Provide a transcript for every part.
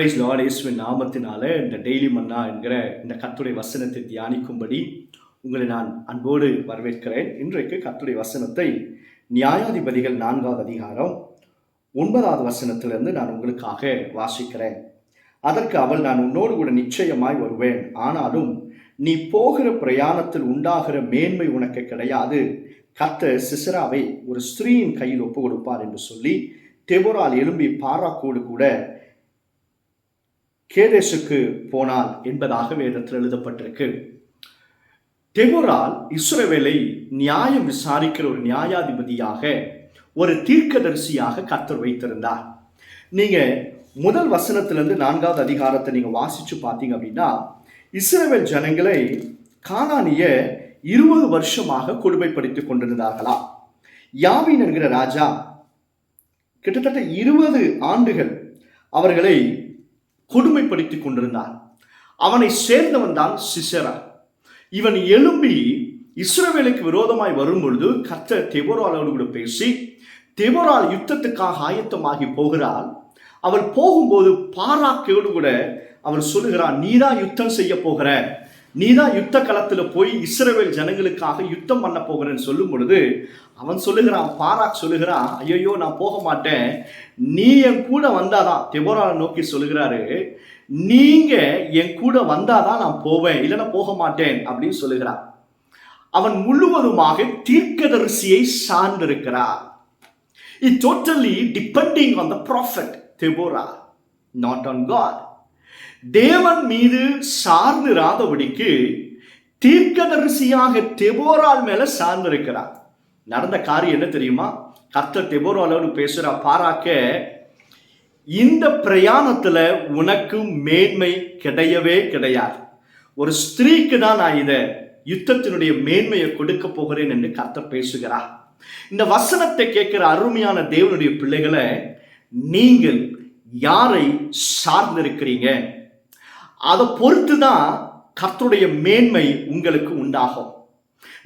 Price Lord இயேசுவின் நாமத்தினால இந்த டெய்லி மன்னா என்கிற இந்த கர்த்தருடைய வசனத்தை தியானிக்கும்படி உங்களை நான் அன்போடு வரவேற்கிறேன். இன்றைக்கு கர்த்தருடைய வசனத்தை நியாயாதிபதிகள் 4வது அதிகாரம் 9வது வசனத்திலிருந்து நான் உங்களுக்காக வாசிக்கிறேன். அதற்கு அவள், நான் உன்னோடு கூட நிச்சயமாய் வருவேன், ஆனாலும் நீ போகிற பிரயாணத்தில் உண்டாகிற மேன்மை உனக்கு கிடையாது. கர்த்தர் சிசராவை ஒரு ஸ்திரீயின் கையில் ஒப்பு கொடுப்பார் என்று சொல்லி தெபொராள் எழும்பி பாராக்கோடு கூட கேதேசுக்கு போனாள் என்பதாக வேதத்தில் எழுதப்பட்டிருக்கு. தெபொராள் இஸ்ரவேலை நியாயம் விசாரிக்கிற ஒரு நியாயாதிபதியாக, ஒரு தீர்க்கதரிசியாக கர்த்தர் வைத்திருந்தார். நீங்க முதல் வசனத்திலிருந்து 4வது அதிகாரத்தை நீங்க வாசிச்சு பார்த்தீங்க அப்படின்னா, இஸ்ரவேல் ஜனங்களை கானானிய 20 வருஷமாக கொடுமைப்படுத்திக் கொண்டிருந்தார்களா. யாவீன் என்கிற ராஜா கிட்டத்தட்ட 20 ஆண்டுகள் அவர்களை கொடுமைப்படுத்திக் கொண்டிருந்தார். அவனை சேர்ந்தவன் தான் சிசரா. இவன் எழும்பி இஸ்ரவேலுக்கு விரோதமாய் வரும் பொழுது கர்த்தர் தெபொராளோடு கூட பேசி, தெபொராள் யுத்தத்துக்காக ஆயத்தமாகி போகிறாள். அவள் போகும்போது பாராக்கோடு கூட அவர் சொல்லுகிறான், நீதான் யுத்தம் செய்ய போகிற, நீதான் யுத்த களத்தில் போய் இஸ்ரவேல் ஜனங்களுக்காக யுத்தம் பண்ண போகிறேன்னு சொல்லும் பொழுது அவன் சொல்லுகிறான், பாராக் சொல்லுகிறான், ஐயோ நான் போக மாட்டேன், நீ என் கூட வந்தாதான். தெபொராளை நோக்கி சொல்லுகிறாரு, நீங்க என் கூட வந்தாதான் நான் போவேன், இல்லைன்னா போக மாட்டேன் அப்படின்னு சொல்லுகிறான். அவன் முழுவதுமாக தீர்க்கதரிசியை சார்ந்திருக்கிறார். It totally depending on the prophet Deborah, not on God. தேவன் மீது சார்ந்திராதபடிக்கு தீர்க்கதரிசியாக தெபொராள் மேல சார்ந்திருக்கிறார். நடந்த காரியம் என்ன தெரியுமா? கர்த்தர் தெபொராளோடு பேசுற, பாராக்க, இந்த பிரயாணத்துல உனக்கு மேன்மை கிடையவே கிடையாது. ஒரு ஸ்திரீக்கு தான் நான் இத யுத்தத்தினுடைய மேன்மையை கொடுக்க போகிறேன் என்று கர்த்தர் பேசுகிறார். இந்த வசனத்தை கேட்கிற அருமையான தேவனுடைய பிள்ளைகளை, நீங்கள் யாரை சார்ந்திருக்கிறீங்க, அதை பொறுத்து தான் கர்த்தருடைய மேன்மை உங்களுக்கு உண்டாகும்.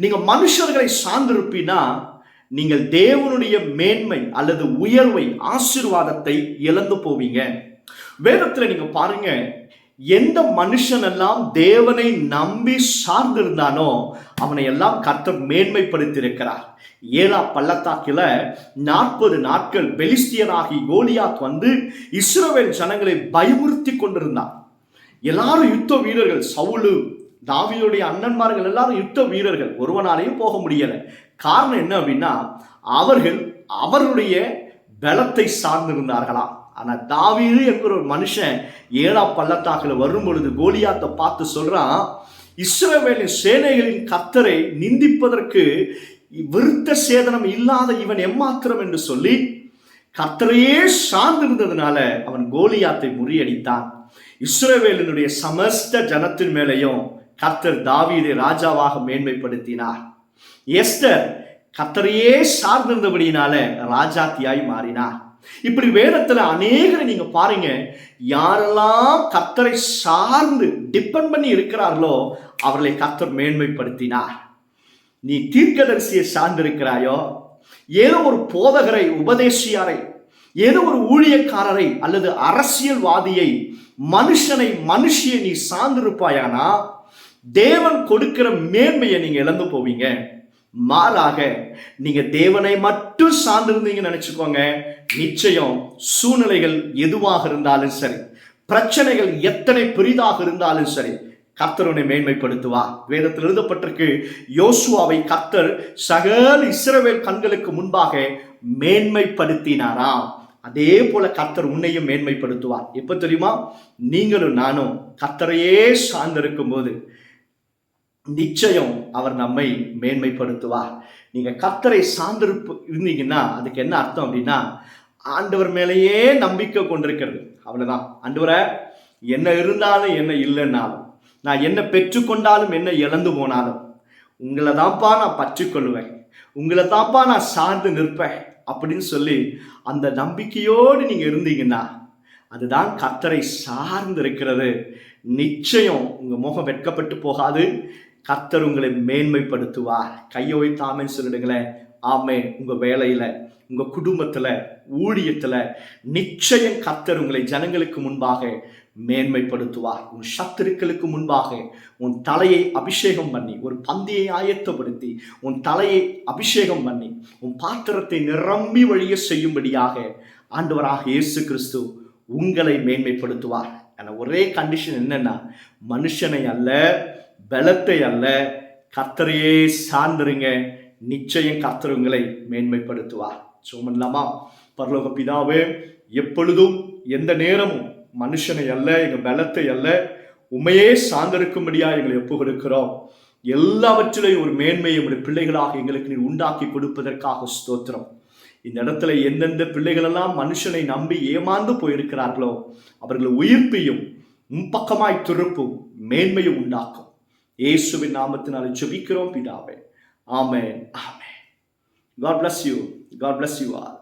நீங்க மனுஷர்களை சார்ந்திருப்பீனா நீங்கள் தேவனுடைய மேன்மை அல்லது உயர்வை, ஆசீர்வாதத்தை இழந்து போவீங்க. வேதத்துல நீங்க பாருங்க, எந்த மனுஷன் எல்லாம் தேவனை நம்பி சார்ந்திருந்தானோ அவனை எல்லாம் கர்த்தர் மேன்மைப்படுத்தி இருக்கிறார். ஏலா பள்ளத்தாக்கில 40 நாட்கள் பெலிஸ்தியனாகி கோலியாத் வந்து இஸ்ரவேல் ஜனங்களை பயமுறுத்தி கொண்டிருந்தான். எல்லாரும் யுத்த வீரர்கள், சவுலு, தாவீதுடைய அண்ணன்மார்கள் எல்லாரும் யுத்த வீரர்கள், ஒருவனாலையும் போக முடியல. காரணம் என்ன அப்படின்னா, அவர்கள் அவருடைய பலத்தை சார்ந்திருந்தார்களாம். ஆனா தாவீது என்கிற ஒரு மனுஷன் ஏலா பள்ளத்தாக்கில் வரும் பொழுது கோலியாத்தை பார்த்து சொல்றான், இஸ்ரவேலின் சேனைகளின் கர்த்தரை நிந்திப்பதற்கு விருத்த சேதனம் இல்லாத இவன் எம்மாத்திரம் என்று சொல்லி கர்த்தரையே சார்ந்திருந்ததுனால அவன் கோலியாத்தை முறியடித்தான். இஸ்ரவேலினுடைய சமஸ்த ஜனத்தின் மேலையும் கர்த்தர் தாவீதை ராஜாவாக மேன்மைப்படுத்தினார். எஸ்தர் கர்த்தரையே சார்ந்திருந்தபடியினால ராஜாத்தியாய் மாறினார். இப்படி வேதத்துல அநேகரை நீங்க பாருங்க, யாரெல்லாம் கர்த்தரை சார்ந்து டிபெண்ட் பண்ணி இருக்கிறார்களோ அவர்களை கர்த்தர் மேன்மைப்படுத்தினார். நீ தீர்க்கதரிசியை சார்ந்திருக்கிறாயோ, ஏதோ ஒரு போதகரை, உபதேசியாரை, ஏதோ ஒரு ஊழியக்காரரை அல்லது அரசியல்வாதியை, மனுஷியை நீ சார்ந்திருப்பாயானா தேவன் கொடுக்கிற மேன்மையை நீங்க இழந்து போவீங்க. மாறாக நீங்க தேவனை மட்டும் சார்ந்திருந்தீங்கன்னு நினைச்சுக்கோங்க, நிச்சயம் சூழ்நிலைகள் எதுவாக இருந்தாலும் சரி, பிரச்சனைகள் எத்தனை பெரிதாக இருந்தாலும் சரி, கர்த்தர் உன்னை மேன்மைப்படுத்துவா. வேதத்தில் எழுதப்பட்டிருக்கு, யோசுவாவை கர்த்தர் சகல இஸ்ரவேல் கண்களுக்கு முன்பாக மேன்மைப்படுத்தினாராம். அதே போல கர்த்தர் உன்னையும் மேன்மைப்படுத்துவார். எப்ப தெரியுமா? நீங்களும் நானும் கர்த்தரையே சார்ந்திருக்கும் போது நிச்சயம் அவர் நம்மை மேன்மைப்படுத்துவார். நீங்க கர்த்தரை இருந்தீங்கன்னா அதுக்கு என்ன அர்த்தம் அப்படின்னா, ஆண்டவர் மேலேயே நம்பிக்கை கொண்டிருக்கிறது. அவ்வளவுதான். ஆண்டவரே, என்ன இருந்தாலும் என்ன இல்லைன்னாலும், நான் என்ன பெற்றுக்கொண்டாலும் என்ன இழந்து போனாலும் உங்களை தான்ப்பா நான் பற்றிக்கொள்வேன், உங்களை தான்ப்பா நான் சார்ந்து நிற்பேன் அப்படின்னு சொல்லி அந்த நம்பிக்கையோடு நீங்க இருந்தீங்கன்னா அதுதான் கர்த்தரை சார்ந்து இருக்கிறது. நிச்சயம் உங்க முகம் வெட்கப்பட்டு போகாது. கர்த்தர் உங்களை மேன்மைப்படுத்துவார். கையை வைத்து ஆமென் சொல்லிடுங்களேன். ஆமே, உங்க வேலையில, உங்க குடும்பத்துல, ஊழியத்துல நிச்சயம் கர்த்தர் உங்களை ஜனங்களுக்கு முன்பாக மேன்மைப்படுத்துவார். உன் சத்துருக்களுக்கு முன்பாக உன் தலையை அபிஷேகம் பண்ணி, ஒரு பந்தியை ஆயத்தப்படுத்தி உன் தலையை அபிஷேகம் பண்ணி உன் பாத்திரத்தை நிரம்பி வழிய செய்யும்படியாக ஆண்டவராக இயேசு கிறிஸ்து உங்களை மேன்மைப்படுத்துவார். ஒரே கண்டிஷன் என்னன்னா, மனுஷனை அல்ல, பலத்தை அல்ல, கர்த்தரையே சார்ந்திருங்க. நிச்சயம் கர்த்தர் உங்களை மேன்மைப்படுத்துவார். சோமன்லாமா. பரலோக பிதாவே, எப்பொழுதும் எந்த நேரமும் மனுஷனை அல்ல, எங்க பலத்தை அல்ல, உண்மையே சார்ந்திருக்கும்படியா எங்களை ஒப்பு கொடுக்கிறோம். எல்லாவற்றிலையும் ஒரு மேன்மையை உடைய பிள்ளைகளாக எங்களுக்கு நீர் உண்டாக்கி கொடுப்பதற்காக ஸ்தோத்திரம். இந்த இடத்துல எந்தெந்த பிள்ளைகள் எல்லாம் மனுஷனை நம்பி ஏமாந்து போயிருக்கிறார்களோ அவர்களை உயிர்ப்பையும் முன்பக்கமாய் திருப்பும் மேன்மையும் உண்டாக்கும். இயேசுவின் நாமத்தினாலே ஜெபிக்கிறோம் பிதாவே. ஆமென், ஆமென். God bless you. God bless you all.